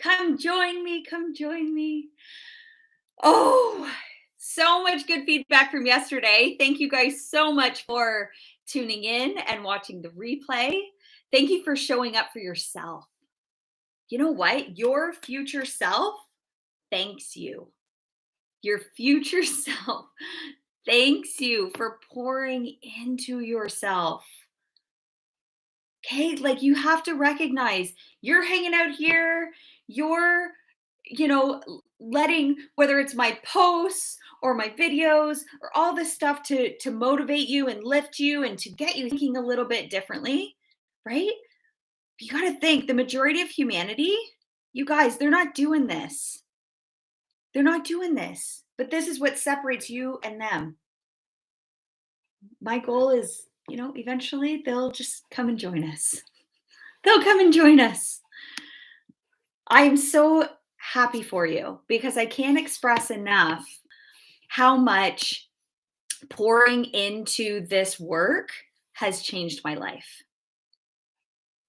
Come join me. Come join me. Oh, so much good feedback from yesterday. Thank you guys so much for tuning in and watching the replay. Thank you for showing up for yourself. You know what? Your future self thanks you. Your future self thanks you for pouring into yourself. Okay, like you have to recognize you're hanging out here, you're, letting whether it's my posts or my videos or all this stuff to motivate you and lift you and to get you thinking a little bit differently, right? You got to think the majority of humanity, you guys, they're not doing this. They're not doing this. But this is what separates you and them. My goal is, eventually they'll just come and join us. They'll come and join us. I'm so happy for you because I can't express enough how much pouring into this work has changed my life.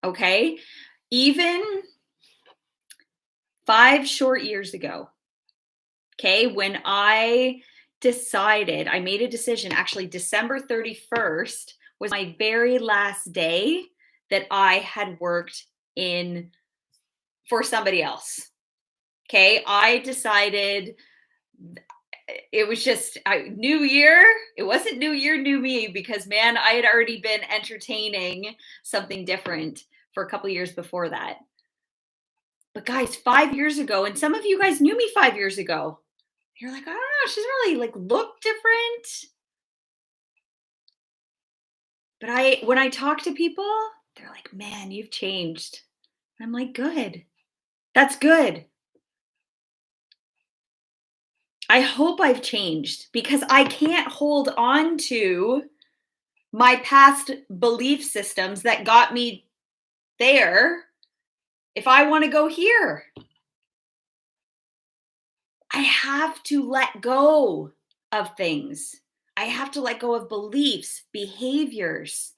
Okay? Even 5 short years ago, okay, when I made a decision, actually December 31st was my very last day that I had worked in for somebody else. Okay, I decided it was just new year. It wasn't new year, new me, because man, I had already been entertaining something different for a couple years before that. But guys, 5 years ago, and some of you guys knew me 5 years ago. You're like, I don't know, she's really like looked different. But when I talk to people, they're like, man, you've changed. I'm like, good. That's good. I hope I've changed because I can't hold on to my past belief systems that got me there if I want to go here. I have to let go of things. I have to let go of beliefs, behaviors,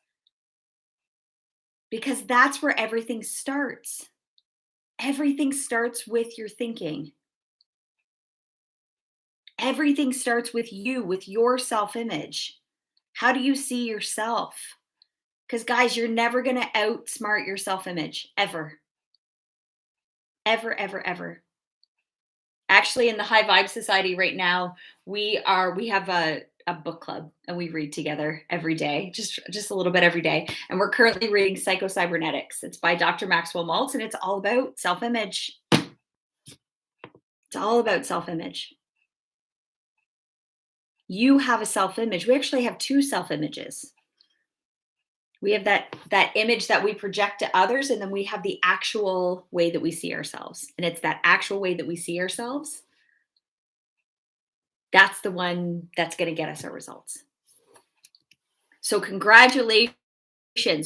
because that's where everything starts. Everything starts with your thinking. Everything starts with you, with your self-image. How do you see yourself? Because guys, you're never going to outsmart your self-image, ever. Ever, ever, ever. Actually, in the High Vibe Society right now, we have a book club and we read together every day, just a little bit every day. And we're currently reading Psycho-Cybernetics. It's by Dr. Maxwell Maltz, and it's all about self-image. It's all about self-image. You have a self-image. We actually have 2 self-images. We have that image that we project to others, and then we have the actual way that we see ourselves. And it's that actual way that we see ourselves. That's the one that's going to get us our results. So congratulations.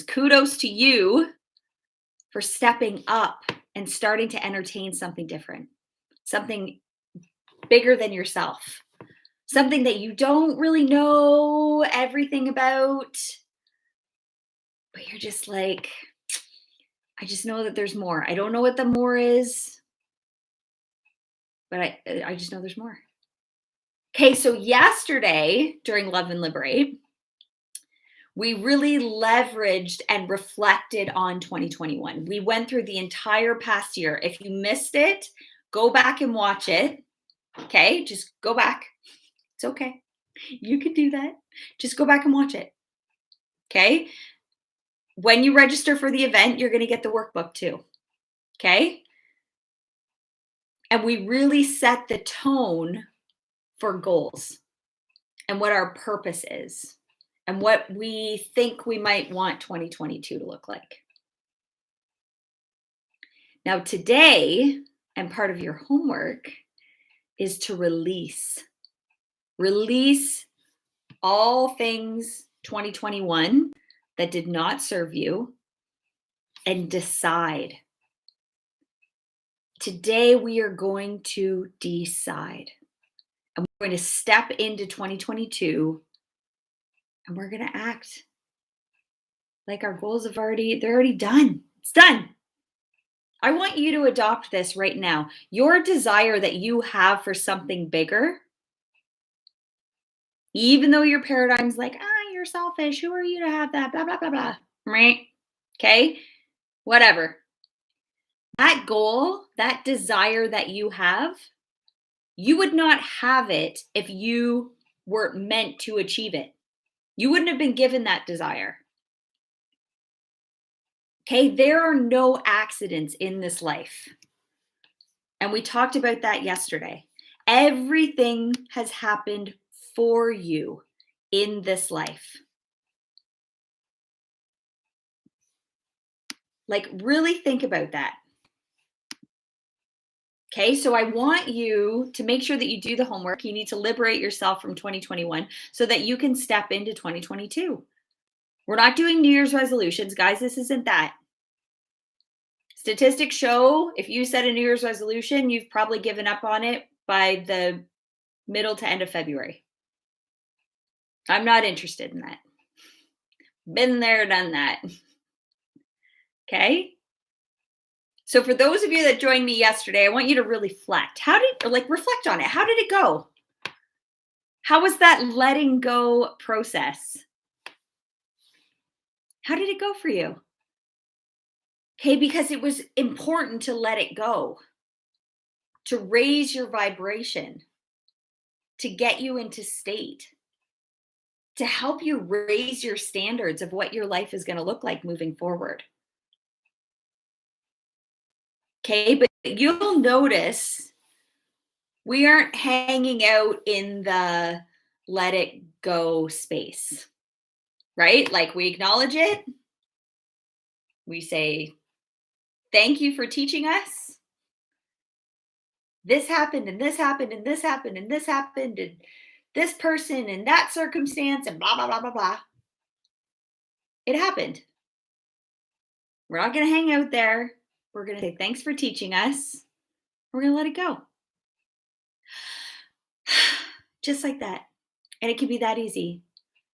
Kudos to you for stepping up and starting to entertain something different, something bigger than yourself, something that you don't really know everything about, but you're just like, I just know that there's more. I don't know what the more is, but I just know there's more. Okay, so yesterday during Love and Liberate, we really leveraged and reflected on 2021. We went through the entire past year. If you missed it, go back and watch it. Okay, just go back. It's okay. You can do that. Just go back and watch it. Okay. When you register for the event, you're going to get the workbook too. Okay. And we really set the tone for goals and what our purpose is and what we think we might want 2022 to look like. Now, today, and part of your homework is to release all things 2021 that did not serve you and decide. Today, we are going to decide. And we're going to step into 2022 and we're going to act like our goals they're already done. It's done. I want you to adopt this right now. Your desire that you have for something bigger, even though your paradigm's like, you're selfish. Who are you to have that? Blah, blah, blah, blah. Right? Okay. Whatever. That goal, that desire that you have, you would not have it if you weren't meant to achieve it. You wouldn't have been given that desire. Okay. There are no accidents in this life. And we talked about that yesterday. Everything has happened for you in this life. Like, really think about that. Okay, so I want you to make sure that you do the homework. You need to liberate yourself from 2021 so that you can step into 2022. We're not doing New Year's resolutions, guys. This isn't that. Statistics show if you set a New Year's resolution, you've probably given up on it by the middle to end of February. I'm not interested in that. Been there, done that. Okay. So for those of you that joined me yesterday, I want you to really reflect. Reflect on it. How did it go? How was that letting go process? How did it go for you? Okay, because it was important to let it go, to raise your vibration, to get you into state, to help you raise your standards of what your life is going to look like moving forward. Okay, but you'll notice we aren't hanging out in the let it go space, right? Like, we acknowledge it. We say, thank you for teaching us. This happened and this happened and this happened and this happened and this person and that circumstance and blah, blah, blah, blah, blah. It happened. We're not going to hang out there. We're going to say, thanks for teaching us. We're going to let it go. Just like that. And it can be that easy.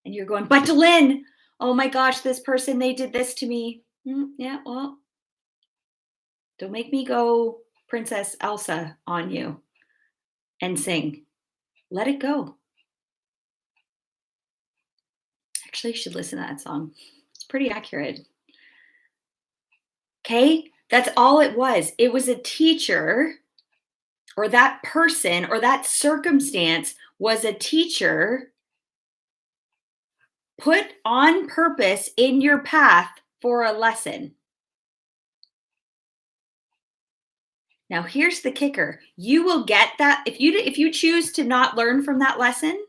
And you're going, but Lynn, oh my gosh, this person, they did this to me. Yeah, well, don't make me go Princess Elsa on you and sing. Let it go. Actually, you should listen to that song. It's pretty accurate. Okay, that's all it was. It was a teacher, or that person, or that circumstance was a teacher put on purpose in your path for a lesson. Now, here's the kicker. You will get that if you choose to not learn from that lesson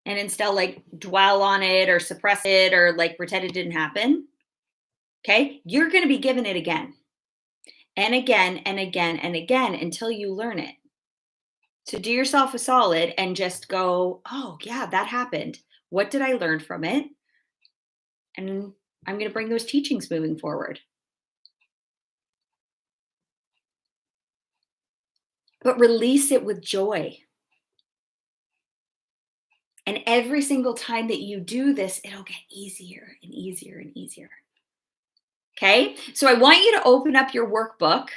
and instead like dwell on it or suppress it or like pretend it didn't happen. Okay, you're going to be given it again and again and again and again until you learn it. So do yourself a solid and just go, oh yeah, that happened. What did I learn from it? And I'm going to bring those teachings moving forward. But release it with joy. And every single time that you do this, it'll get easier and easier and easier. Okay, so I want you to open up your workbook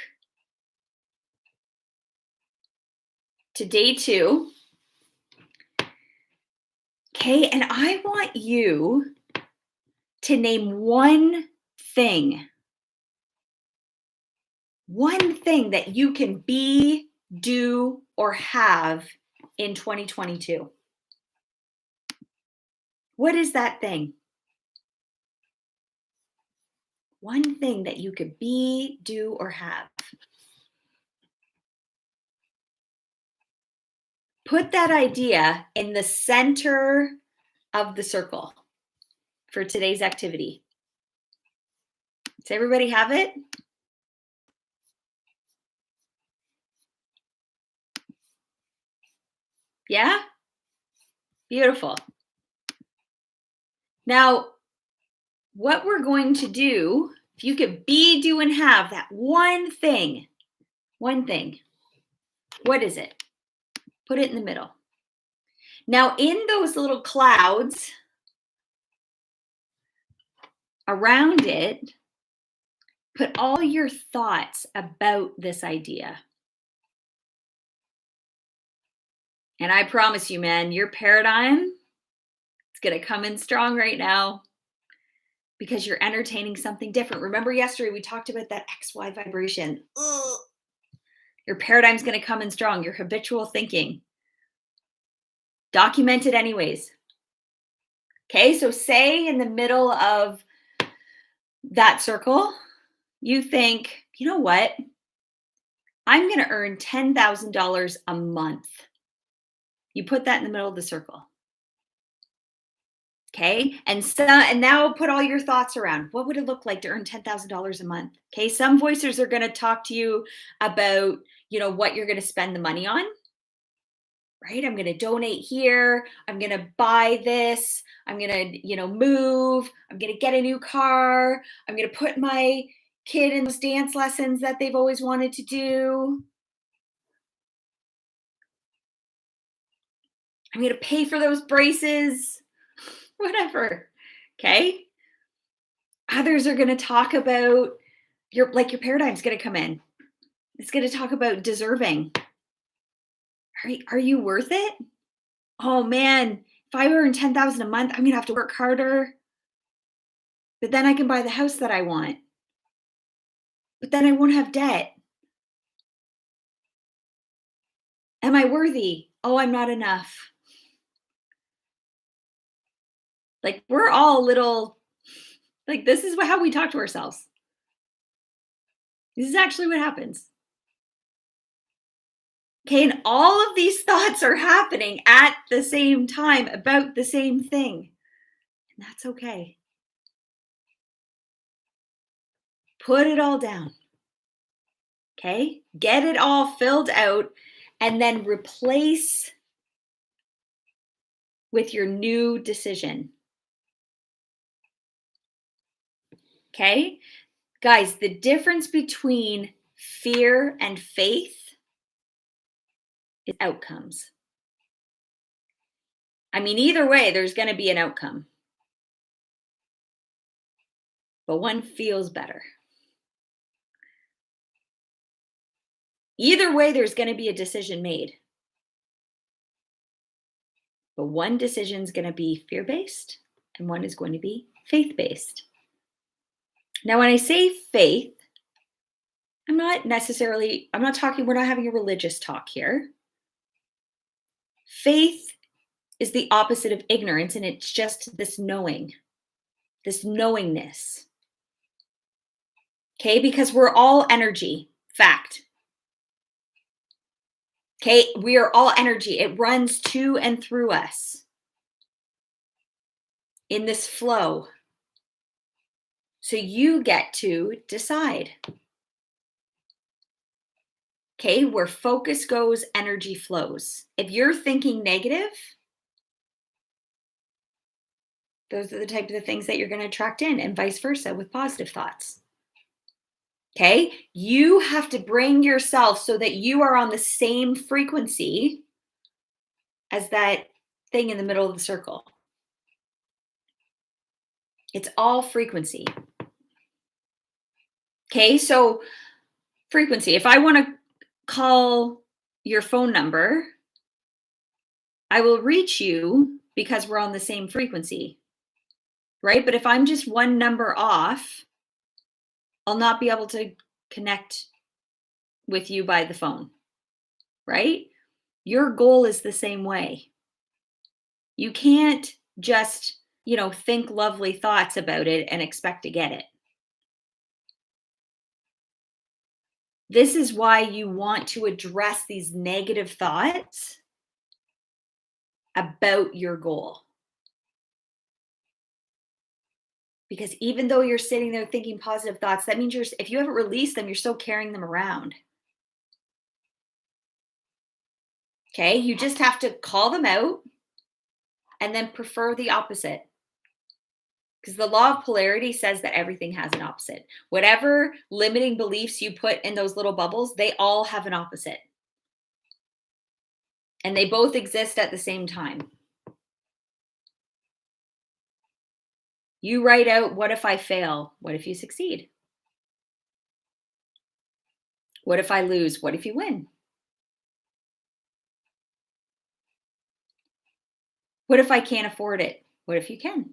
to day 2. Okay, and I want you to name one thing that you can be, do, or have in 2022. What is that thing? One thing that you could be, do, or have. Put that idea in the center of the circle for today's activity. Does everybody have it? Yeah? Beautiful. Now, what we're going to do, if you could be, do, and have that one thing, what is it? Put it in the middle. Now, in those little clouds around it, Put all your thoughts about this idea. And I promise you, man, your paradigm is going to come in strong right now because you're entertaining something different. Remember yesterday we talked about that XY vibration. Ugh. Your paradigm's going to come in strong, your habitual thinking. Document it anyways. Okay, so say in the middle of that circle, you think, you know what? I'm going to earn $10,000 a month. You put that in the middle of the circle. Okay. And now put all your thoughts around what would it look like to earn $10,000 a month? Okay. Some voices are going to talk to you about, what you're going to spend the money on, right? I'm going to donate here. I'm going to buy this. I'm going to, move. I'm going to get a new car. I'm going to put my kid in those dance lessons that they've always wanted to do. I'm going to pay for those braces, whatever. Okay. Others are going to talk about your paradigm's going to come in. It's going to talk about deserving. Are you worth it? Oh man, if I earn $10,000 a month, I'm going to have to work harder. But then I can buy the house that I want. But then I won't have debt. Am I worthy? Oh, I'm not enough. We're all little, this is how we talk to ourselves. This is actually what happens. Okay, and all of these thoughts are happening at the same time about the same thing. And that's okay. Put it all down. Okay, get it all filled out and then replace with your new decision. Okay, guys, the difference between fear and faith is outcomes. I mean, either way, there's going to be an outcome, but one feels better. Either way, there's going to be a decision made, but one decision is going to be fear-based and one is going to be faith-based. Now, when I say faith, we're not having a religious talk here. Faith is the opposite of ignorance, and it's just this knowing, this knowingness. Okay, because we're all energy, fact. Okay, we are all energy. It runs to and through us in this flow. So you get to decide. Okay, where focus goes, energy flows. If you're thinking negative, those are the type of things that you're going to attract in, and vice versa with positive thoughts. Okay, you have to bring yourself so that you are on the same frequency as that thing in the middle of the circle. It's all frequency. Okay, so frequency. If I want to call your phone number, I will reach you because we're on the same frequency, right? But if I'm just one number off, I'll not be able to connect with you by the phone, right? Your goal is the same way. You can't just, think lovely thoughts about it and expect to get it. This is why you want to address these negative thoughts about your goal. Because even though you're sitting there thinking positive thoughts, that means if you haven't released them, you're still carrying them around. Okay, you just have to call them out and then prefer the opposite. Because the law of polarity says that everything has an opposite. Whatever limiting beliefs you put in those little bubbles, they all have an opposite. And they both exist at the same time. You write out, what if I fail? What if you succeed? What if I lose? What if you win? What if I can't afford it? What if you can?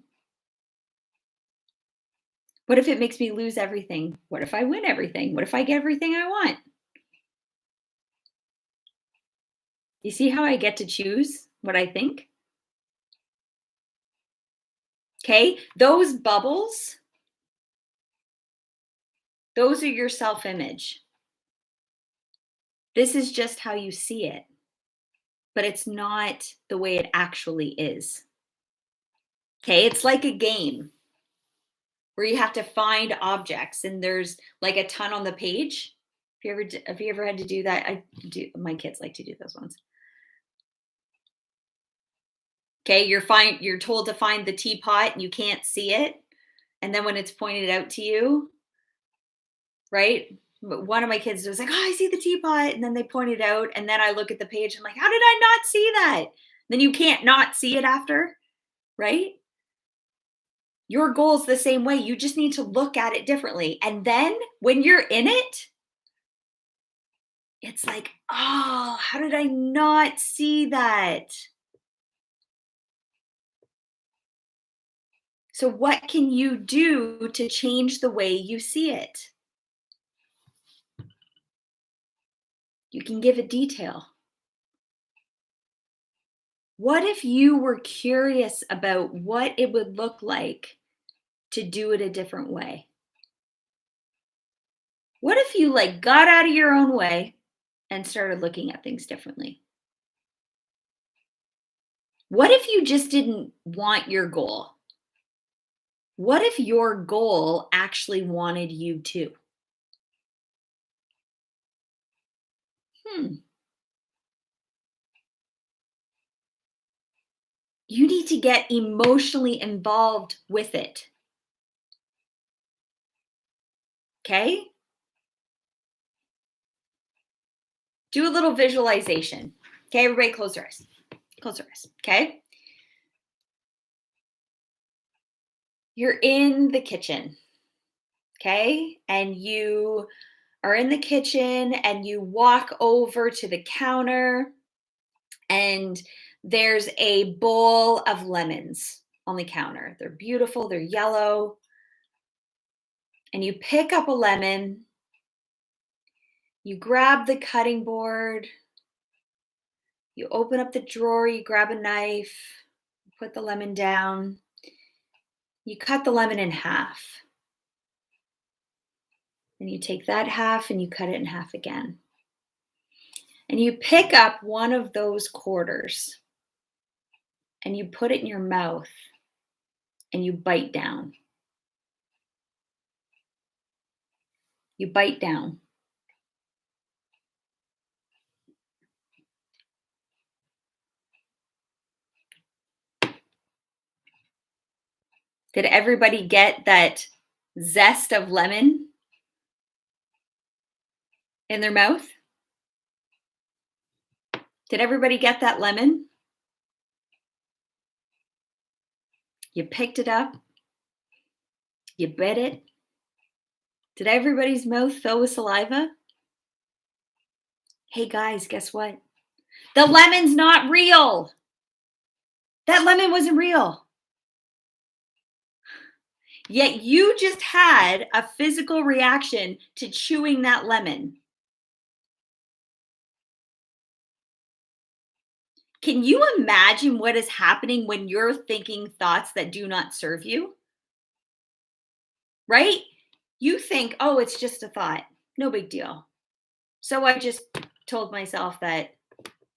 What if it makes me lose everything? What if I win everything? What if I get everything I want? You see how I get to choose what I think? Okay, those bubbles, those are your self image. This is just how you see it, but it's not the way it actually is. Okay, it's like a game where you have to find objects and there's like a ton on the page. Have you ever had to do that? I do. My kids like to do those ones. Okay, you're told to find the teapot and you can't see it. And then when it's pointed out to you, right? One of my kids was like, "Oh, I see the teapot." And then they point it out. And then I look at the page. I'm like, "How did I not see that?" Then you can't not see it after, right? Your goal is the same way. You just need to look at it differently. And then when you're in it, it's like, "Oh, how did I not see that?" So, what can you do to change the way you see it? You can give a detail. What if you were curious about what it would look like to do it a different way? What if you like got out of your own way and started looking at things differently? What if you just didn't want your goal? What if your goal actually wanted you to? Hmm. You need to get emotionally involved with it. Okay? Do a little visualization. Okay, everybody close their eyes. Close their eyes. Okay? You're in the kitchen. Okay? And you are in the kitchen and you walk over to the counter and there's a bowl of lemons on the counter. They're beautiful, they're yellow. And you pick up a lemon, you grab the cutting board, you open up the drawer, you grab a knife, put the lemon down, you cut the lemon in half. And you take that half and you cut it in half again. And you pick up one of those quarters and you put it in your mouth and you bite down. You bite down. Did everybody get that zest of lemon in their mouth? Did everybody get that lemon? You picked it up. You bit it. Did everybody's mouth fill with saliva? Hey guys, guess what? The lemon's not real. That lemon wasn't real. Yet you just had a physical reaction to chewing that lemon. Can you imagine what is happening when you're thinking thoughts that do not serve you? Right? You think, oh, it's just a thought. No big deal. So I just told myself that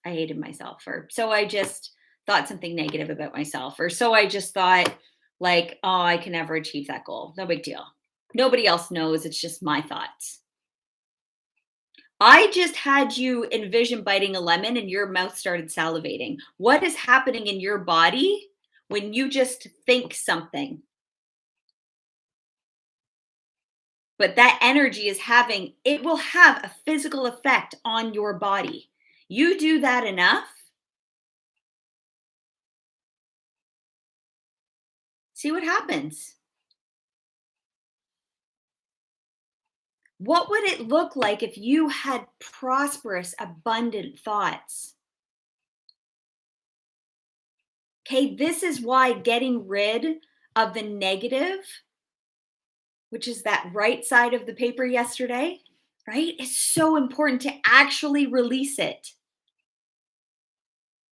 I hated myself, or so I just thought something negative about myself, or so I just thought, like, oh, I can never achieve that goal. No big deal. Nobody else knows. It's just my thoughts. I just had you envision biting a lemon and your mouth started salivating. What is happening in your body when you just think something? But that energy is it will have a physical effect on your body. You do that enough, see what happens. What would it look like if you had prosperous, abundant thoughts? Okay, this is why getting rid of the negative, which is that right side of the paper yesterday, right, is so important to actually release it.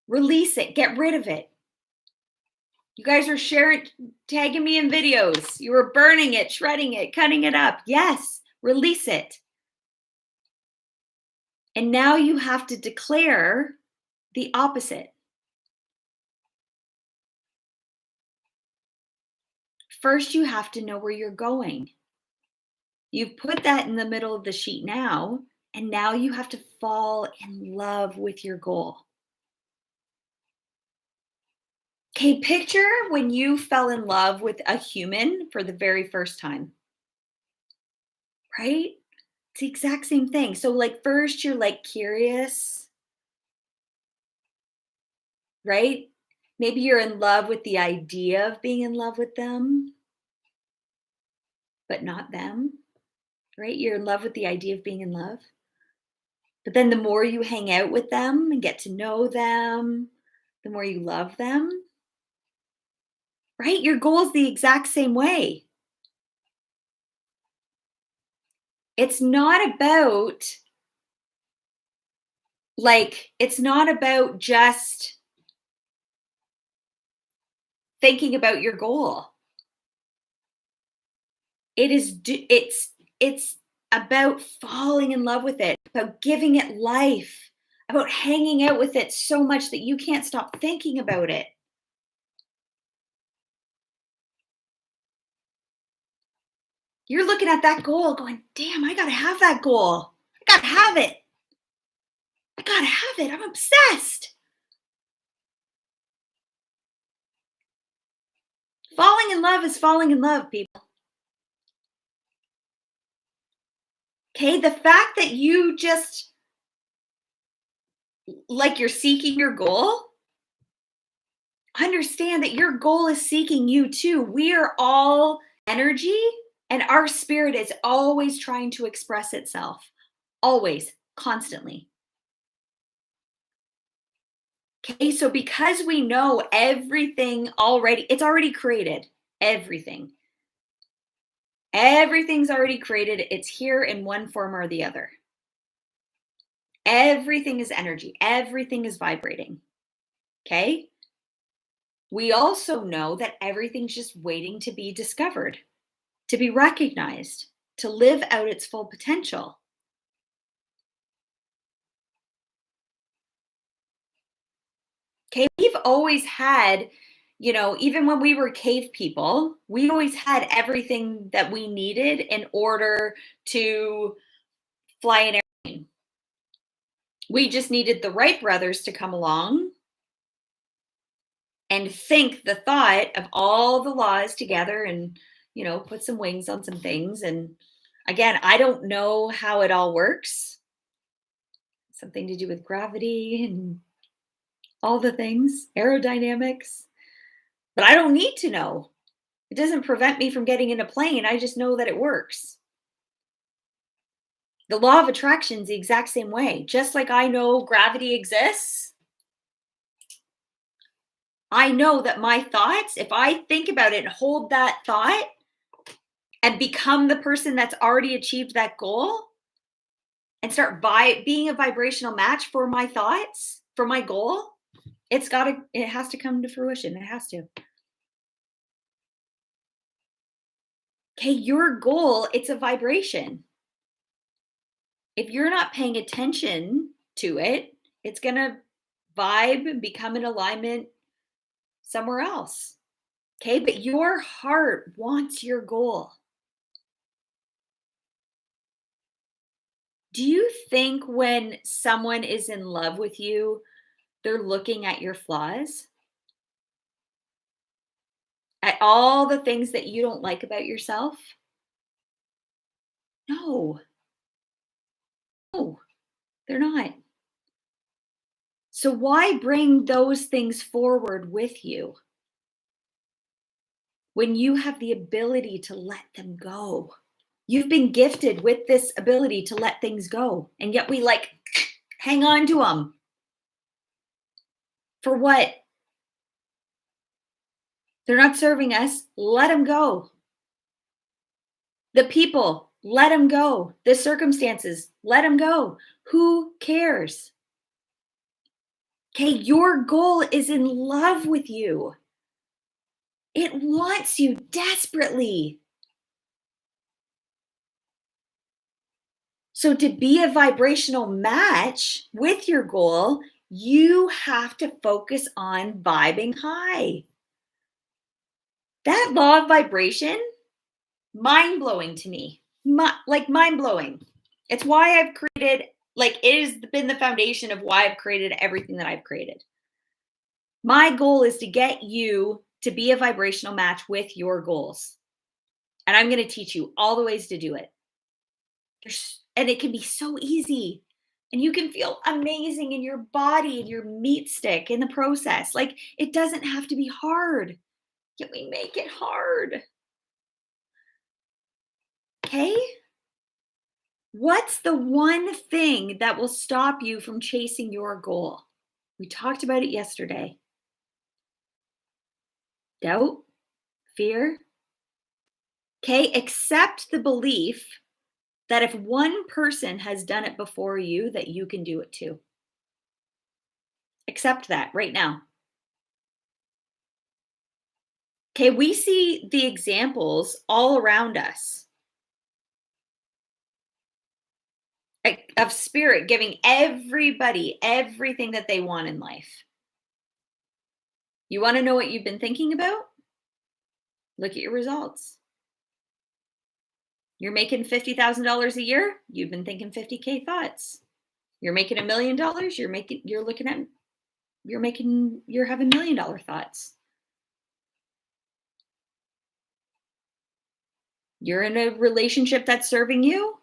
Release it, get rid of it. You guys are sharing, tagging me in videos. You were burning it, shredding it, cutting it up. Yes, release it. And now you have to declare the opposite. First, you have to know where you're going. You've put that in the middle of the sheet now, and now you have to fall in love with your goal. Okay, picture when you fell in love with a human for the very first time, right? It's the exact same thing. So, like, first you're like curious, right? Maybe you're in love with the idea of being in love with them, but not them, right? You're in love with the idea of being in love. But then the more you hang out with them and get to know them, the more you love them, right? Your goal is the exact same way. It's not about it's not about just thinking about your goal. It's about falling in love with it, about giving it life, about hanging out with it so much that you can't stop thinking about it. You're looking at that goal going, damn, I gotta have that goal. I gotta have it. I gotta have it. I'm obsessed. Falling in love is falling in love, people. Okay, the fact that you just like you're seeking your goal, understand that your goal is seeking you too. We are all energy, and our spirit is always trying to express itself, always, constantly. Okay, so because we know everything already, it's already created, everything. Everything's already created. It's here in one form or the other. Everything is energy, everything is vibrating. Okay? We also know that everything's just waiting to be discovered, to be recognized, to live out its full potential. Okay, we've always had, even when we were cave people, we always had everything that we needed in order to fly an airplane. We just needed the Wright brothers to come along and think the thought of all the laws together and, put some wings on some things. And again, I don't know how it all works. Something to do with gravity and all the things, aerodynamics. But I don't need to know. It doesn't prevent me from getting in a plane. I just know that it works. The law of attraction is the exact same way. Just like I know gravity exists, I know that my thoughts, if I think about it and hold that thought and become the person that's already achieved that goal and start being a vibrational match for my thoughts, for my goal, it has to come to fruition. It has to. Okay, your goal, it's a vibration. If you're not paying attention to it, it's going to vibe and become in alignment somewhere else. Okay, but your heart wants your goal. Do you think when someone is in love with you, they're looking at your flaws? At all the things that you don't like about yourself? No, no, they're not. So why bring those things forward with you when you have the ability to let them go? You've been gifted with this ability to let things go. And yet we like hang on to them. For what? They're not serving us. Let them go. The people, let them go. The circumstances, let them go. Who cares? Okay, your goal is in love with you. It wants you desperately. So to be a vibrational match with your goal, you have to focus on vibing high. That law of vibration, mind-blowing to me. Like mind-blowing. It's why I've created, like it has been the foundation of why I've created everything that I've created. My goal is to get you to be a vibrational match with your goals. And I'm going to teach you all the ways to do it. And it can be so easy. And you can feel amazing in your body and your meat stick in the process. Like it doesn't have to be hard. Yet we make it hard. Okay? What's the one thing that will stop you from chasing your goal? We talked about it yesterday. Doubt, fear. Okay, accept the belief that if one person has done it before you, that you can do it too. Accept that right now. Okay, we see the examples all around us of spirit giving everybody everything that they want in life. You want to know what you've been thinking about? Look at your results. You're making $50,000 a year, you've been thinking 50K thoughts. You're making $1 million, you're having $1 million thoughts. You're in a relationship that's serving you.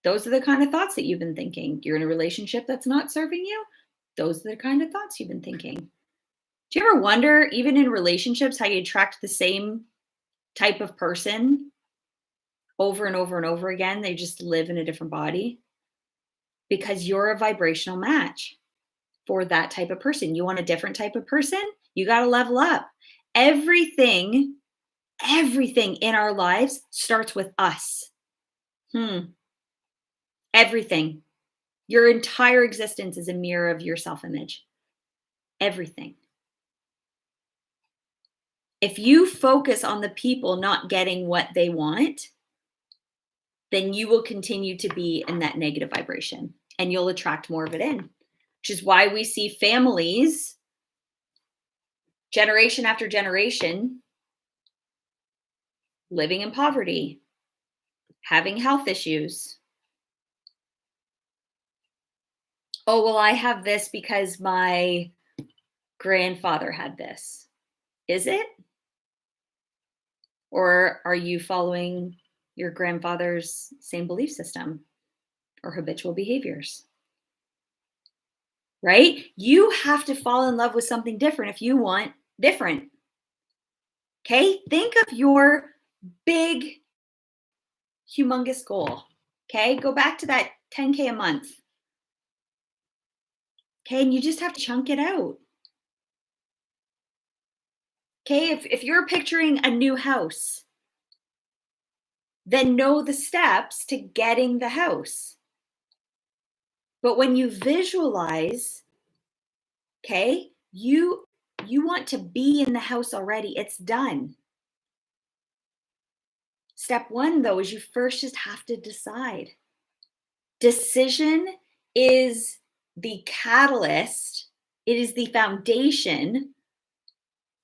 Those are the kind of thoughts that you've been thinking. You're in a relationship that's not serving you. Those are the kind of thoughts you've been thinking. Do you ever wonder, even in relationships, how you attract the same type of person over and over and over again? They just live in a different body because you're a vibrational match for that type of person. You want a different type of person? You got to level up. Everything in our lives starts with us. Everything. Your entire existence is a mirror of your self-image. Everything. If you focus on the people not getting what they want, then you will continue to be in that negative vibration and you'll attract more of it in, which is why we see families generation after generation living in poverty, having health issues. Oh, well, I have this because my grandfather had this. Is it? Or are you following your grandfather's same belief system or habitual behaviors? Right? You have to fall in love with something different if you want different. Okay? Think of your big, humongous goal. Okay? Go back to that 10K a month. Okay? And you just have to chunk it out. Okay? If you're picturing a new house, then know the steps to getting the house. But when you visualize, okay, you want to be in the house already. It's done. Step one, though, is you first just have to decide. Decision is the catalyst. It is the foundation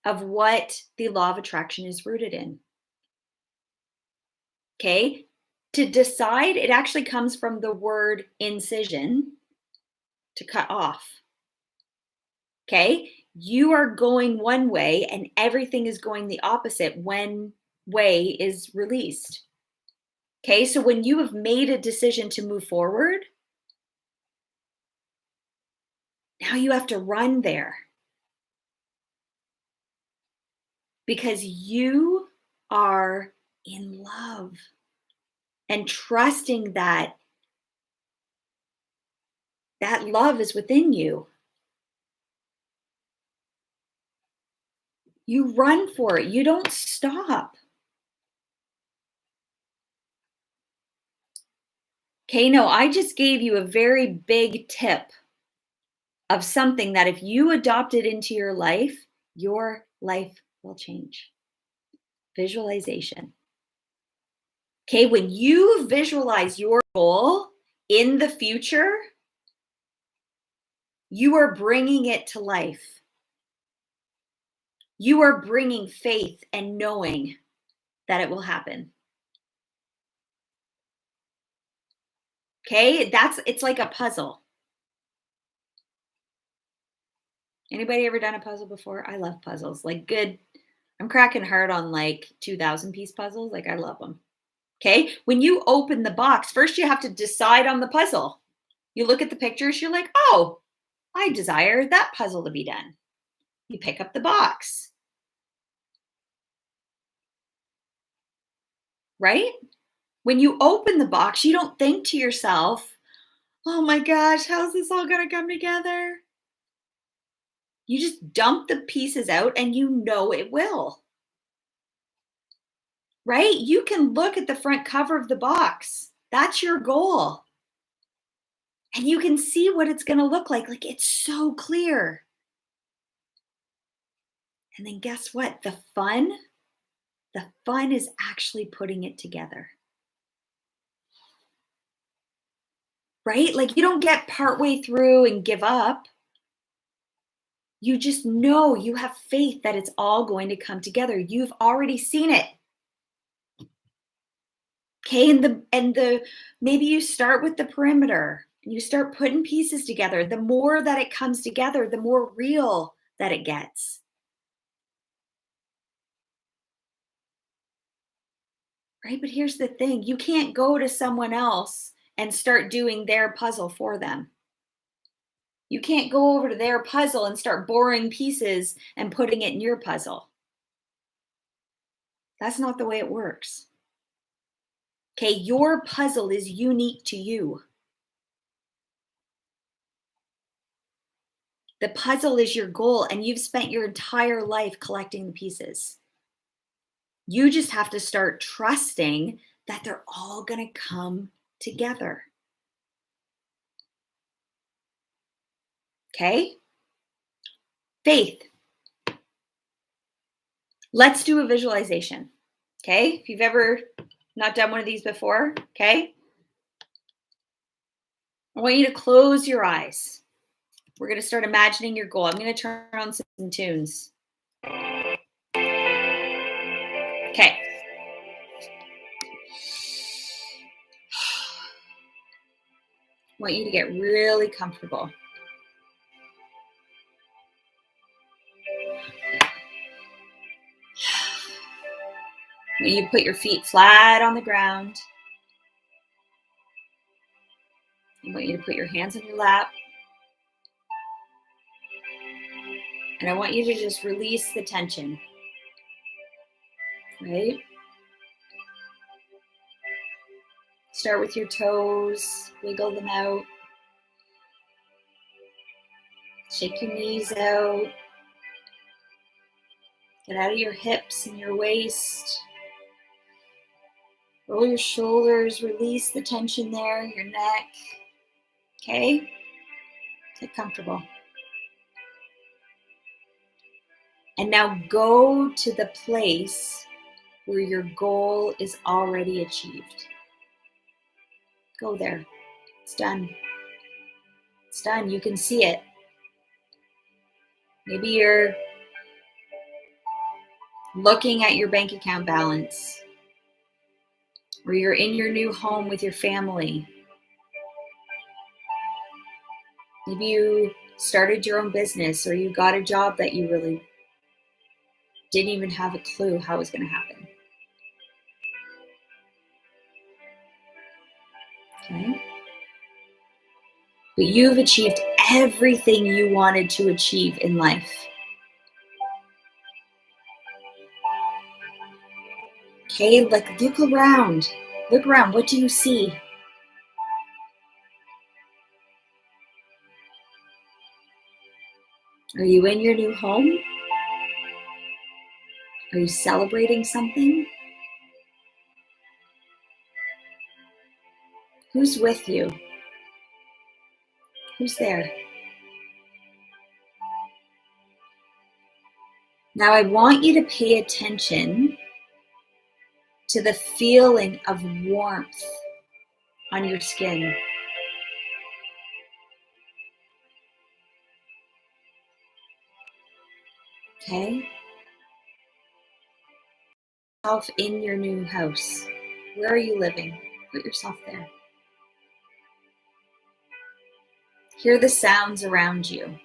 of what the law of attraction is rooted in. Okay? To decide, it actually comes from the word incision, to cut off. Okay? You are going one way and everything is going the opposite when way is released. Okay? So when you have made a decision to move forward, now you have to run there. Because you are in love. and trusting that that love is within you. You run for it. You don't stop. Okay, no, I just gave you a very big tip of something that if you adopt it into your life will change. Visualization. Okay, when you visualize your goal in the future, you are bringing it to life. You are bringing faith and knowing that it will happen. Okay, it's like a puzzle. Anybody ever done a puzzle before? I love puzzles. Like good, I'm cracking hard on like 2,000 piece puzzles. Like I love them. Okay, when you open the box, first you have to decide on the puzzle. You look at the pictures, you're like, oh, I desire that puzzle to be done. You pick up the box, right? When you open the box, you don't think to yourself, oh my gosh, how's this all going to come together? You just dump the pieces out and you know it will, right? You can look at the front cover of the box. That's your goal. And you can see what it's going to look like. Like it's so clear. And then guess what? The fun is actually putting it together. Right? Like you don't get partway through and give up. You just know, you have faith that it's all going to come together. You've already seen it. Okay, and maybe you start with the perimeter and you start putting pieces together. The more that it comes together, the more real that it gets. Right? But here's the thing, you can't go to someone else and start doing their puzzle for them. You can't go over to their puzzle and start borrowing pieces and putting it in your puzzle. That's not the way it works. Okay, your puzzle is unique to you. The puzzle is your goal, and you've spent your entire life collecting the pieces. You just have to start trusting that they're all going to come together. Okay? Faith. Let's do a visualization. Okay? If you've ever not done one of these before, okay? I want you to close your eyes. We're going to start imagining your goal. I'm going to turn on some tunes. Okay. I want you to get really comfortable. I want you to put your feet flat on the ground. I want you to put your hands on your lap. And I want you to just release the tension. Right? Start with your toes, wiggle them out. Shake your knees out. Get out of your hips and your waist. Roll your shoulders, release the tension there, your neck. Okay? Get comfortable. And now go to the place where your goal is already achieved. Go there. It's done. It's done. You can see it. Maybe you're looking at your bank account balance, or you're in your new home with your family. Maybe you started your own business, or you got a job that you really didn't even have a clue how it was going to happen. Okay? But you've achieved everything you wanted to achieve in life. Okay, like look around. Look around. What do you see? Are you in your new home? Are you celebrating something? Who's with you? Who's there? Now I want you to pay attention to the feeling of warmth on your skin. Okay? Yourself in your new house. Where are you living? Put yourself there. Hear the sounds around you.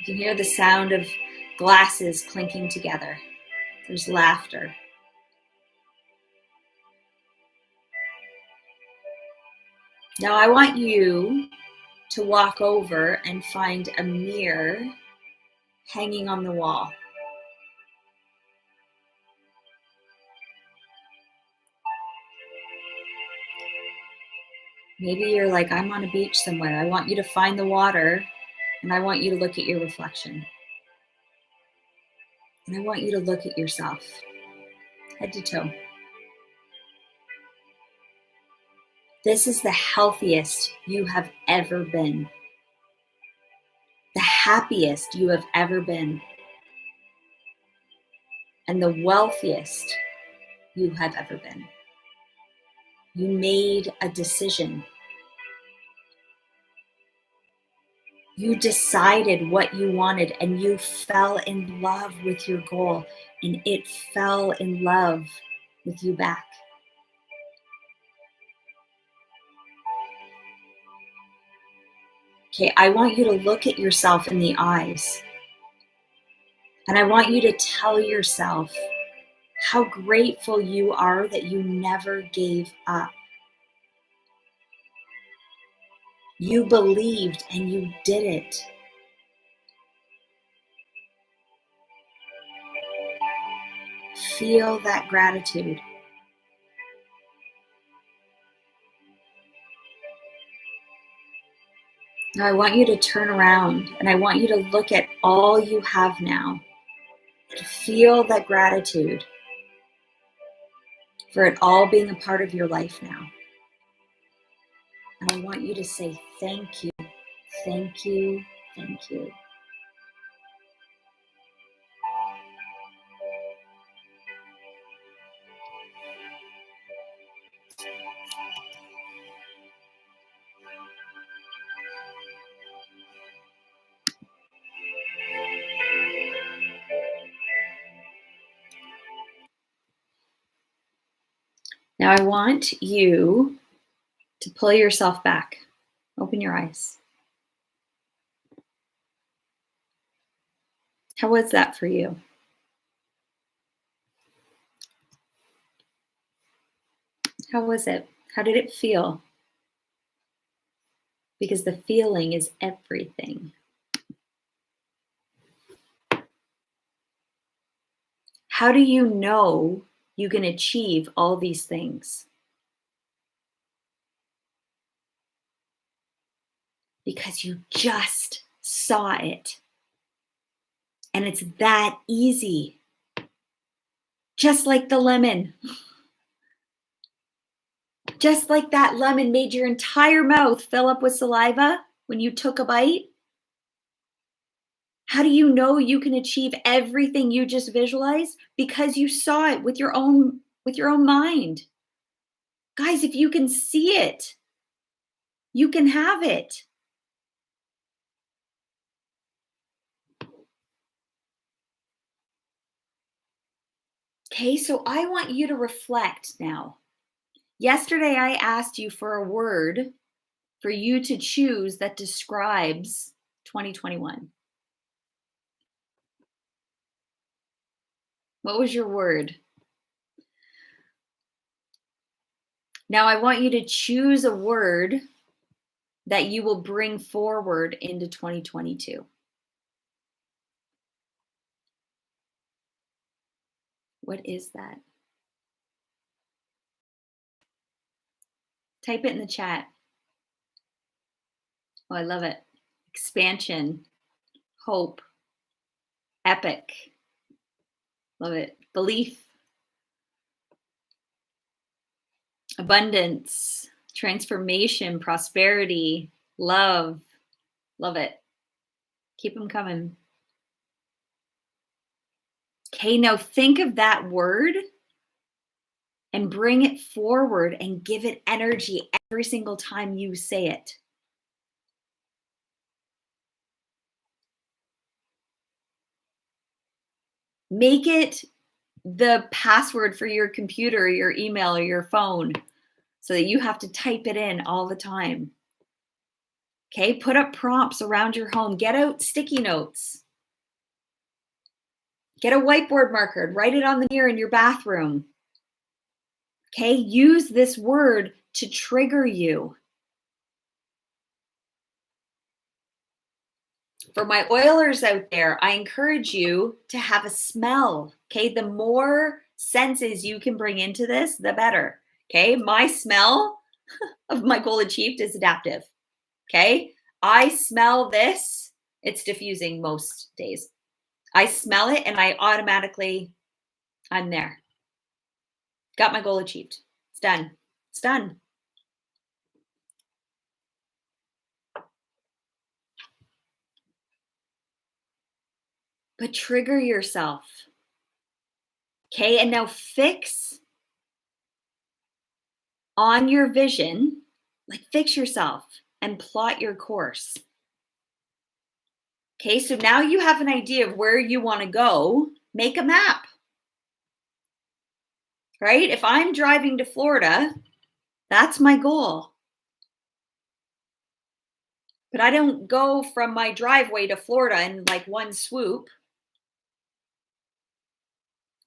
You can hear the sound of glasses clinking together. There's laughter. Now I want you to walk over and find a mirror hanging on the wall. Maybe you're like, I'm on a beach somewhere. I want you to find the water and I want you to look at your reflection. And I want you to look at yourself, head to toe. This is the healthiest you have ever been. The happiest you have ever been. And the wealthiest you have ever been. You made a decision. You decided what you wanted and you fell in love with your goal and it fell in love with you back. Okay, I want you to look at yourself in the eyes and I want you to tell yourself how grateful you are that you never gave up. You believed and you did it. Feel that gratitude. Now I want you to turn around and I want you to look at all you have now. To feel that gratitude for it all being a part of your life now. And I want you to say thank you, thank you, thank you. Now I want you to pull yourself back. Open your eyes. How was that for you? How was it? How did it feel? Because the feeling is everything. How do you know you can achieve all these things? Because you just saw it. And it's that easy. Just like the lemon. Just like that lemon made your entire mouth fill up with saliva when you took a bite. How do you know you can achieve everything you just visualized? Because you saw it with your own mind. Guys, if you can see it, you can have it. Okay, so I want you to reflect now. Yesterday, I asked you for a word for you to choose that describes 2021. What was your word? Now I want you to choose a word that you will bring forward into 2022. What is that? Type it in the chat. Oh, I love it. Expansion, hope, epic. Love it. Belief, abundance, transformation, prosperity, love. Love it. Keep them coming. Okay, now think of that word and bring it forward and give it energy every single time you say it. Make it the password for your computer, your email, or your phone so that you have to type it in all the time. Okay, put up prompts around your home. Get out sticky notes. Get a whiteboard marker. Write it on the mirror in your bathroom. Okay, use this word to trigger you. For my oilers out there, I encourage you to have a smell. Okay, the more senses you can bring into this, the better. Okay, my smell of my goal achieved is adaptive. Okay, I smell this, it's diffusing most days. I smell it and I automatically, I'm there. Got my goal achieved. It's done. It's done. But trigger yourself. Okay, and now fix on your vision, like fix yourself and plot your course. Okay, so now you have an idea of where you want to go. Make a map. Right? If I'm driving to Florida, that's my goal. But I don't go from my driveway to Florida in like one swoop.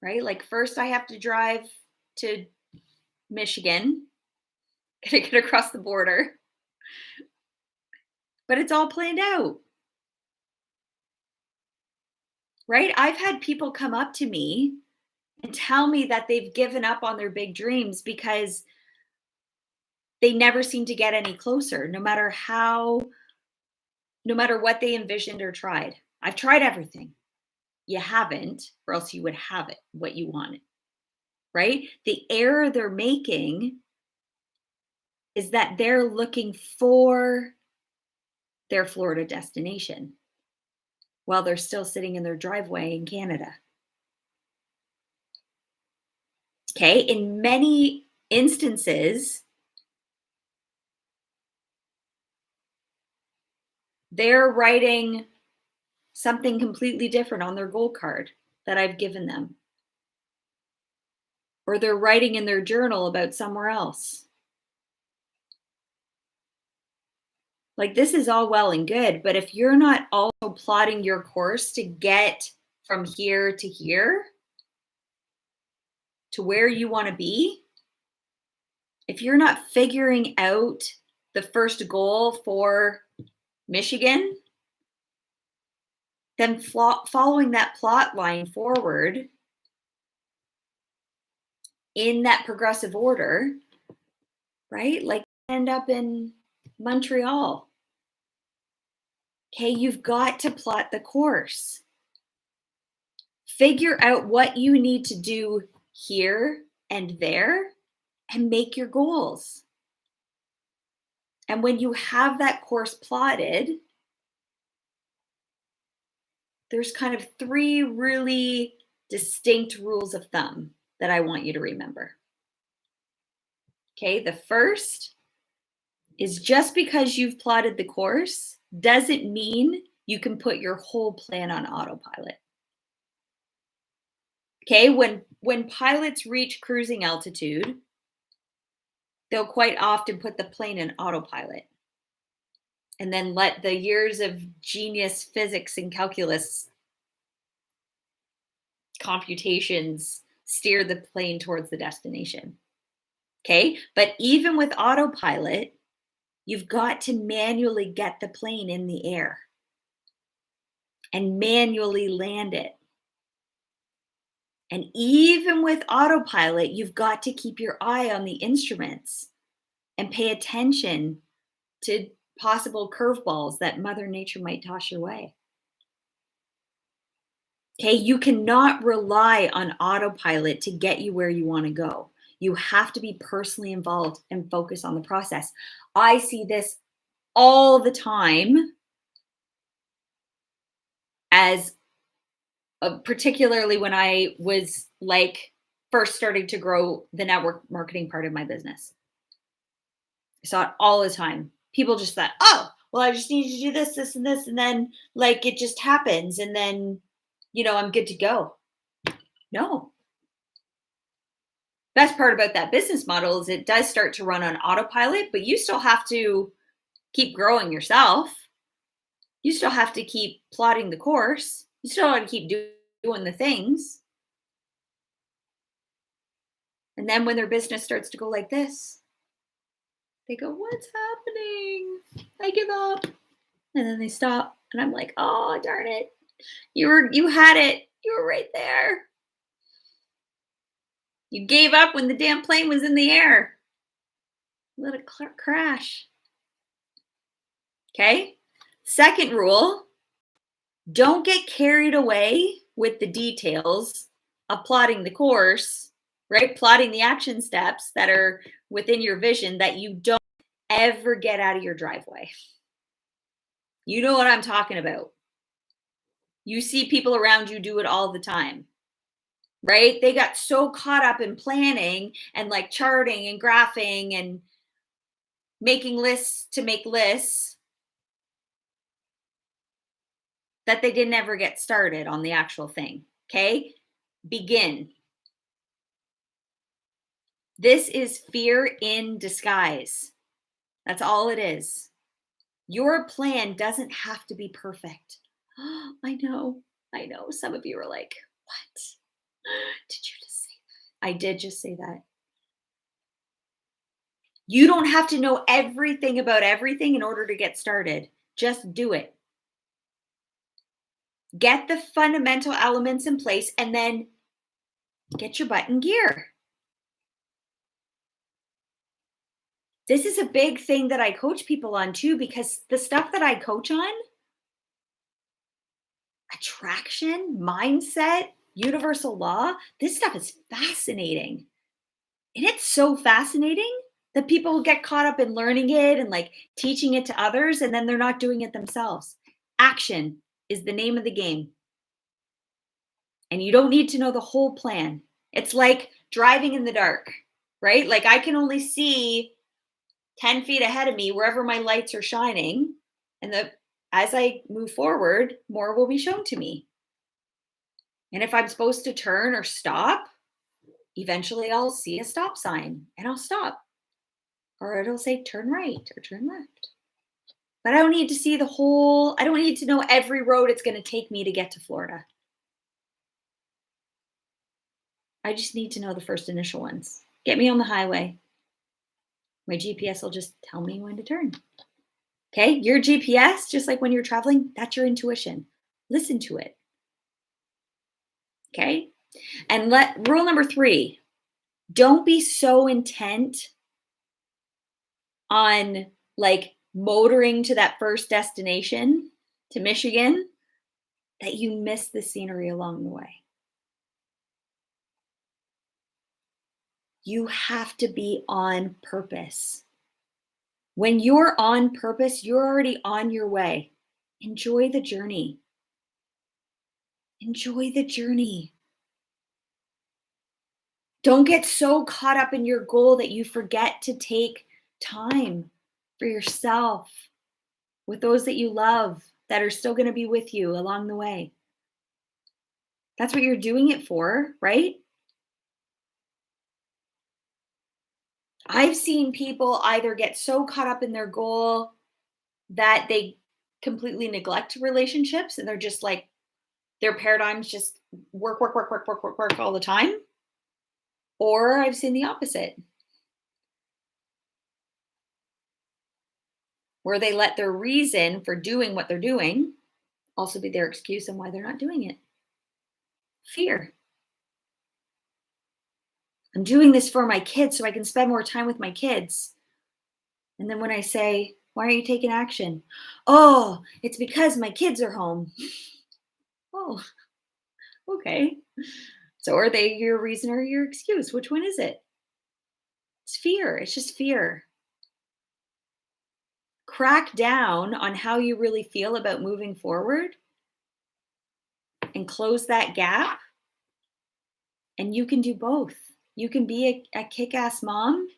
Right? Like first I have to drive to Michigan. Gotta get across the border. But it's all planned out. Right? I've had people come up to me and tell me that they've given up on their big dreams because they never seem to get any closer, no matter what they envisioned or tried. I've tried everything. You haven't, or else you would have it, what you wanted, right? The error they're making is that they're looking for their Florida destination while they're still sitting in their driveway in Canada. Okay, in many instances, they're writing something completely different on their goal card that I've given them. Or they're writing in their journal about somewhere else. Like this is all well and good, but if you're not also plotting your course to get from here to here, to where you want to be, if you're not figuring out the first goal for Michigan, then following that plot line forward in that progressive order, right? Like end up in Montreal. Okay, you've got to plot the course. Figure out what you need to do here and there and make your goals. And when you have that course plotted, there's kind of 3 really distinct rules of thumb that I want you to remember. Okay, the first is just because you've plotted the course doesn't mean you can put your whole plan on autopilot. Okay, when pilots reach cruising altitude, they'll quite often put the plane in autopilot and then let the years of genius physics and calculus computations steer the plane towards the destination. Okay, but even with autopilot, you've got to manually get the plane in the air and manually land it. And even with autopilot, you've got to keep your eye on the instruments and pay attention to possible curveballs that Mother Nature might toss your way. Okay, you cannot rely on autopilot to get you where you want to go. You have to be personally involved and focus on the process. I see this all the time as particularly when I was like first starting to grow the network marketing part of my business. I saw it all the time. People just thought, oh, well, I just need to do this, this, and this. And then like it just happens. And then, I'm good to go. No. Best part about that business model is it does start to run on autopilot, but you still have to keep growing yourself. You still have to keep plotting the course. You still have to keep doing the things. And then when their business starts to go like this, they go, what's happening? I give up. And then they stop. And I'm like, oh, darn it. You had it. You were right there. You gave up when the damn plane was in the air. Let it crash. Okay. Second rule, don't get carried away with the details of plotting the course, right? Plotting the action steps that are within your vision that you don't ever get out of your driveway. You know what I'm talking about. You see people around you do it all the time, right? They got so caught up in planning and like charting and graphing and making lists to make lists that they didn't ever get started on the actual thing. Okay. Begin. This is fear in disguise. That's all it is. Your plan doesn't have to be perfect. Oh, I know. Some of you are like, what? Did you just say that? I did just say that. You don't have to know everything about everything in order to get started. Just do it. Get the fundamental elements in place and then get your butt in gear. This is a big thing that I coach people on too, because the stuff that I coach on, attraction, mindset, universal law, this stuff is fascinating. And it's so fascinating that people get caught up in learning it and like teaching it to others, and then they're not doing it themselves. Action is the name of the game. And you don't need to know the whole plan. It's like driving in the dark, right? Like I can only see 10 feet ahead of me wherever my lights are shining. And as I move forward, more will be shown to me. And if I'm supposed to turn or stop, eventually I'll see a stop sign and I'll stop. Or it'll say turn right or turn left. But I don't need to see I don't need to know every road it's going to take me to get to Florida. I just need to know the first initial ones. Get me on the highway. My GPS will just tell me when to turn. Okay, your GPS, just like when you're traveling, that's your intuition. Listen to it. Okay, and rule number 3, don't be so intent on like motoring to that first destination to Michigan that you miss the scenery along the way. You have to be on purpose. When you're on purpose, you're already on your way. Enjoy the journey. Enjoy the journey. Don't get so caught up in your goal that you forget to take time for yourself with those that you love that are still going to be with you along the way. That's what you're doing it for, right? I've seen people either get so caught up in their goal that they completely neglect relationships and they're just like, their paradigms just work all the time. Or I've seen the opposite, where they let their reason for doing what they're doing also be their excuse on why they're not doing it. Fear. I'm doing this for my kids so I can spend more time with my kids. And then when I say, why are you taking action? Oh, it's because my kids are home. Oh, okay. So are they your reason or your excuse? Which one is it? It's fear. It's just fear. Crack down on how you really feel about moving forward and close that gap. And you can do both. You can be a kick ass mom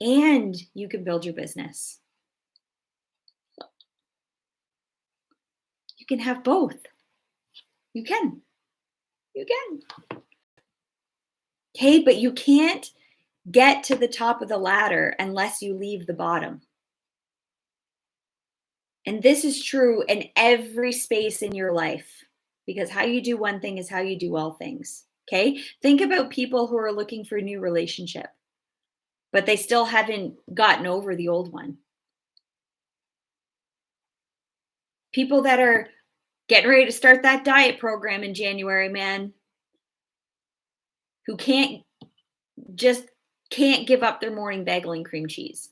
and you can build your business. You can have both. You can. You can. Okay, but you can't get to the top of the ladder unless you leave the bottom. And this is true in every space in your life because how you do one thing is how you do all things. Okay, think about people who are looking for a new relationship, but they still haven't gotten over the old one. People that are getting ready to start that diet program in January, man, who can't give up their morning bagel and cream cheese.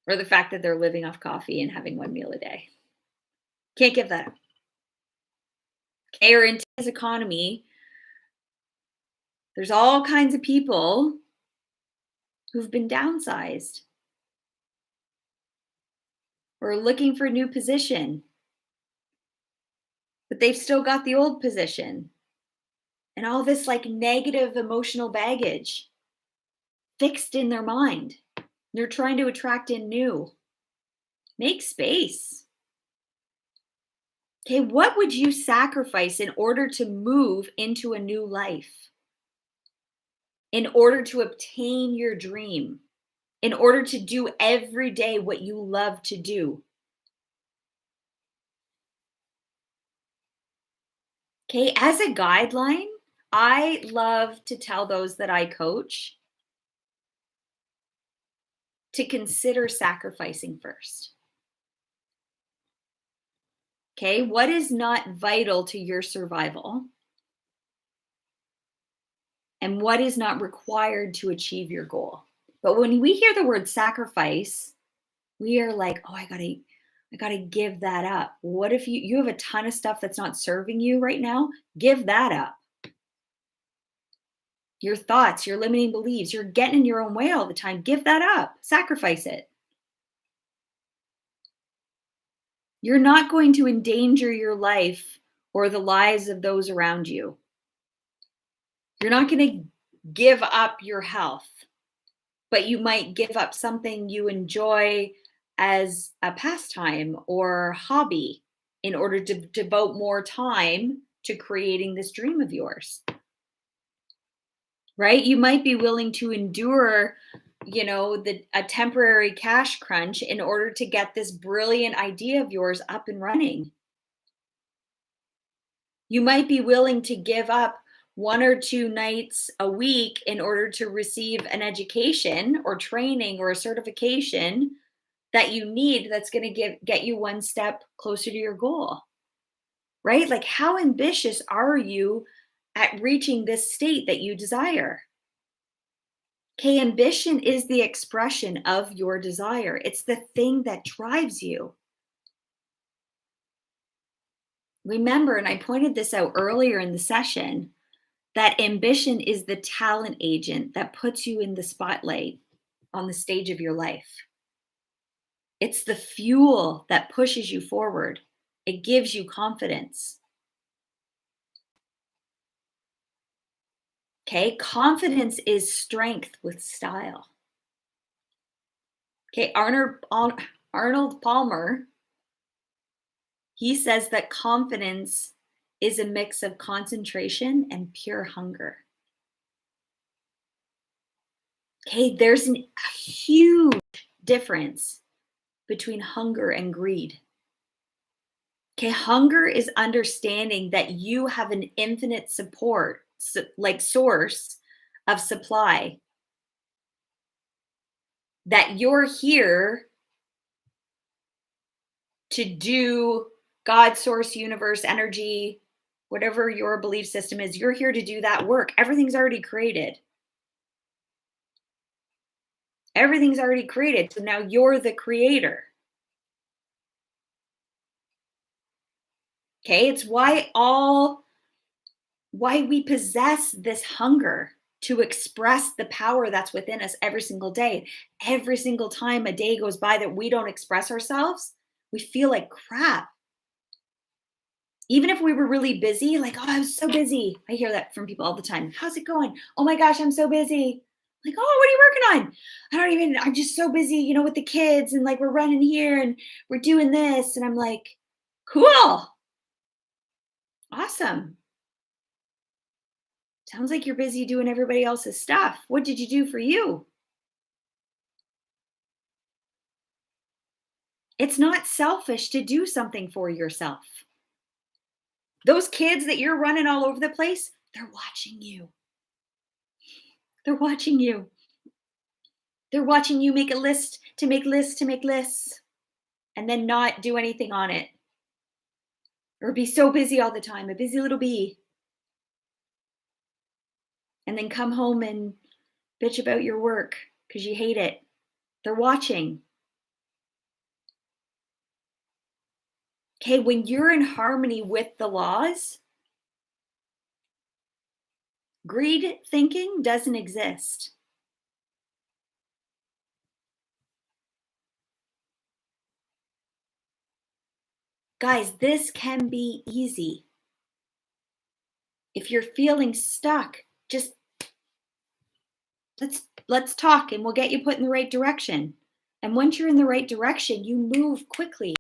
Or the fact that they're living off coffee and having one meal a day. Can't give that up. Okay, or in today's economy, there's all kinds of people who've been downsized or looking for a new position, but they've still got the old position and all this like negative emotional baggage fixed in their mind. They're trying to attract in new. Make space. Okay, what would you sacrifice in order to move into a new life? In order to obtain your dream? In order to do every day what you love to do? Okay, as a guideline, I love to tell those that I coach to consider sacrificing first. Okay, what is not vital to your survival? And what is not required to achieve your goal? But when we hear the word sacrifice, we are like, oh, I gotta give that up. What if you have a ton of stuff that's not serving you right now? Give that up. Your thoughts, your limiting beliefs, you're getting in your own way all the time. Give that up. Sacrifice it. You're not going to endanger your life or the lives of those around you. You're not going to give up your health, but you might give up something you enjoy as a pastime or hobby in order to devote more time to creating this dream of yours. Right? You might be willing to endure, a temporary cash crunch in order to get this brilliant idea of yours up and running. You might be willing to give up 1 or 2 nights a week in order to receive an education or training or a certification that you need that's going to get you one step closer to your goal. Right? Like, how ambitious are you at reaching this state that you desire? Okay, ambition is the expression of your desire. It's the thing that drives you. Remember, and I pointed this out earlier in the session, that ambition is the talent agent that puts you in the spotlight on the stage of your life. It's the fuel that pushes you forward. It gives you confidence. Okay, confidence is strength with style. Okay, Arnold Palmer, he says that confidence is a mix of concentration and pure hunger. Okay, there's a huge difference between hunger and greed. Okay, hunger is understanding that you have an infinite source of supply, that you're here to do God, source, universe, energy, whatever your belief system is, you're here to do that work. Everything's already created. Everything's already created. So now you're the creator. Okay. It's why we possess this hunger to express the power that's within us every single day. Every single time a day goes by that we don't express ourselves, we feel like crap. Even if we were really busy, like, oh, I was so busy. I hear that from people all the time. How's it going? Oh my gosh, I'm so busy. Like, oh, what are you working on? I'm just so busy, with the kids and like we're running here and we're doing this. And I'm like, cool, awesome. Sounds like you're busy doing everybody else's stuff. What did you do for you? It's not selfish to do something for yourself. Those kids that you're running all over the place, they're watching you. They're watching you. They're watching you make a list to make lists to make lists and then not do anything on it or be so busy all the time, a busy little bee, and then come home and bitch about your work because you hate it. They're watching. Okay, when you're in harmony with the laws, greed thinking doesn't exist. Guys, this can be easy. If you're feeling stuck, just let's talk and we'll get you put in the right direction. And once you're in the right direction, you move quickly.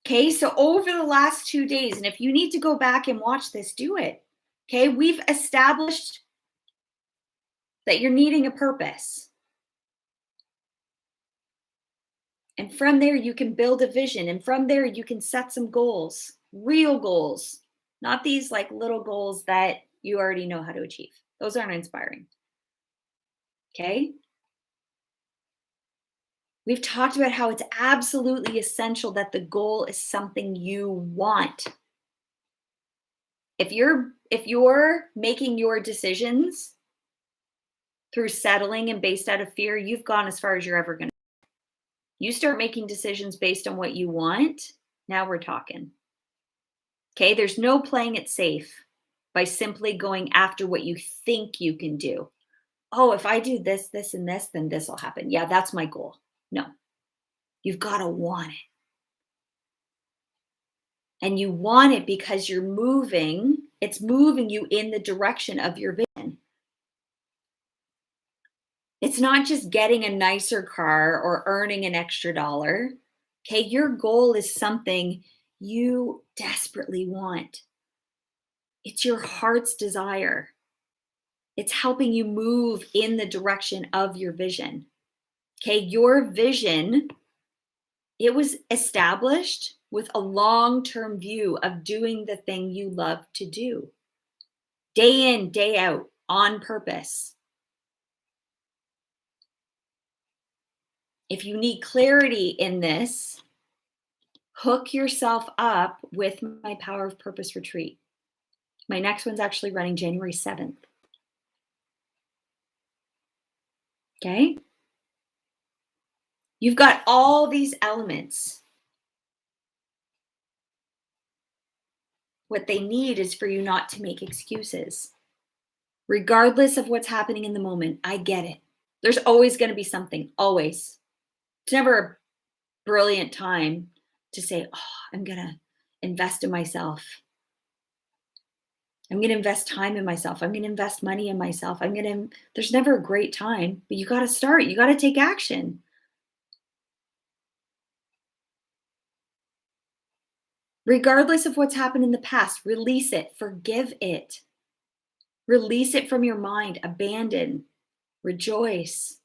Okay, so over the last 2 days, and if you need to go back and watch this, do it. Okay, we've established that you're needing a purpose. And from there, you can build a vision. And from there, you can set some goals, real goals, not these like little goals that you already know how to achieve. Those aren't inspiring. Okay. We've talked about how it's absolutely essential that the goal is something you want. If you're making your decisions through settling and based out of fear, you've gone as far as you're ever going to. You start making decisions based on what you want. Now we're talking. Okay, there's no playing it safe by simply going after what you think you can do. Oh, if I do this, this, and this, then this will happen. Yeah, that's my goal. No, you've got to want it. And you want it because it's moving you in the direction of your vision. It's not just getting a nicer car or earning an extra dollar. Okay, your goal is something you desperately want. It's your heart's desire. It's helping you move in the direction of your vision. Okay, your vision, it was established with a long-term view of doing the thing you love to do. Day in, day out, on purpose. If you need clarity in this, hook yourself up with my Power of Purpose retreat. My next one's actually running January 7th. Okay? You've got all these elements. What they need is for you not to make excuses. Regardless of what's happening in the moment, I get it. There's always going to be something, always. It's never a brilliant time to say, oh, I'm going to invest in myself. I'm going to invest time in myself. I'm going to invest money in myself. There's never a great time, but you got to start. You got to take action. Regardless of what's happened in the past, release it, forgive it. Release it from your mind, abandon, rejoice.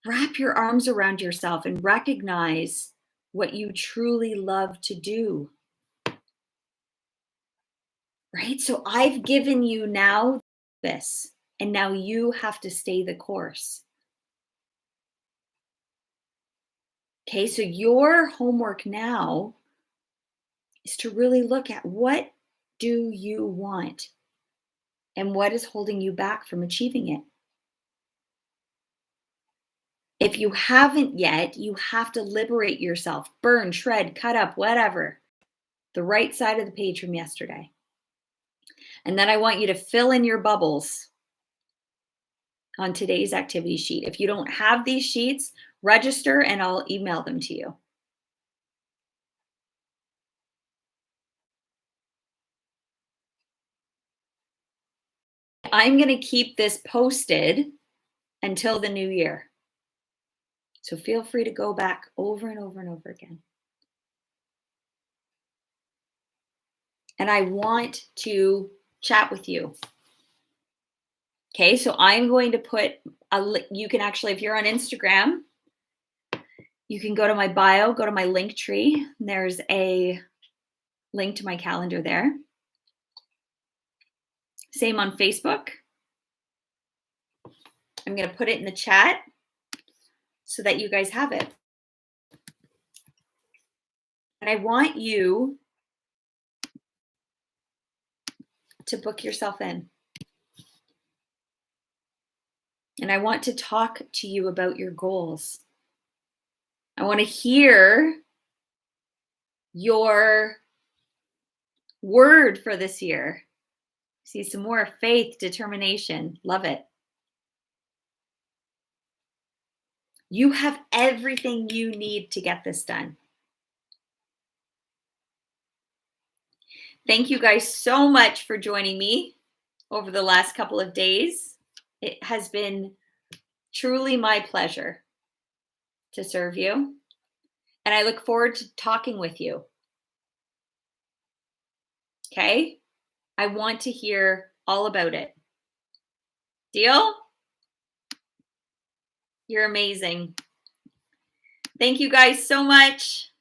Wrap your arms around yourself and recognize what you truly love to do. Right? So I've given you now this, and now you have to stay the course. Okay, so your homework now is to really look at what do you want? And what is holding you back from achieving it? If you haven't yet, you have to liberate yourself, burn, shred, cut up, whatever, the right side of the page from yesterday. And then I want you to fill in your bubbles on today's activity sheet. If you don't have these sheets, register and I'll email them to you. I'm going to keep this posted until the new year. So feel free to go back over and over and over again. And I want to chat with you. Okay, so I'm going to put you can actually, if you're on Instagram, you can go to my bio, go to my link tree. There's a link to my calendar there. Same on Facebook. I'm going to put it in the chat so that you guys have it. And I want you to book yourself in. And I want to talk to you about your goals. I want to hear your word for this year. See some more faith, determination. Love it. You have everything you need to get this done. Thank you guys so much for joining me over the last couple of days. It has been truly my pleasure to serve you. And I look forward to talking with you. Okay? I want to hear all about it. Deal? You're amazing. Thank you guys so much.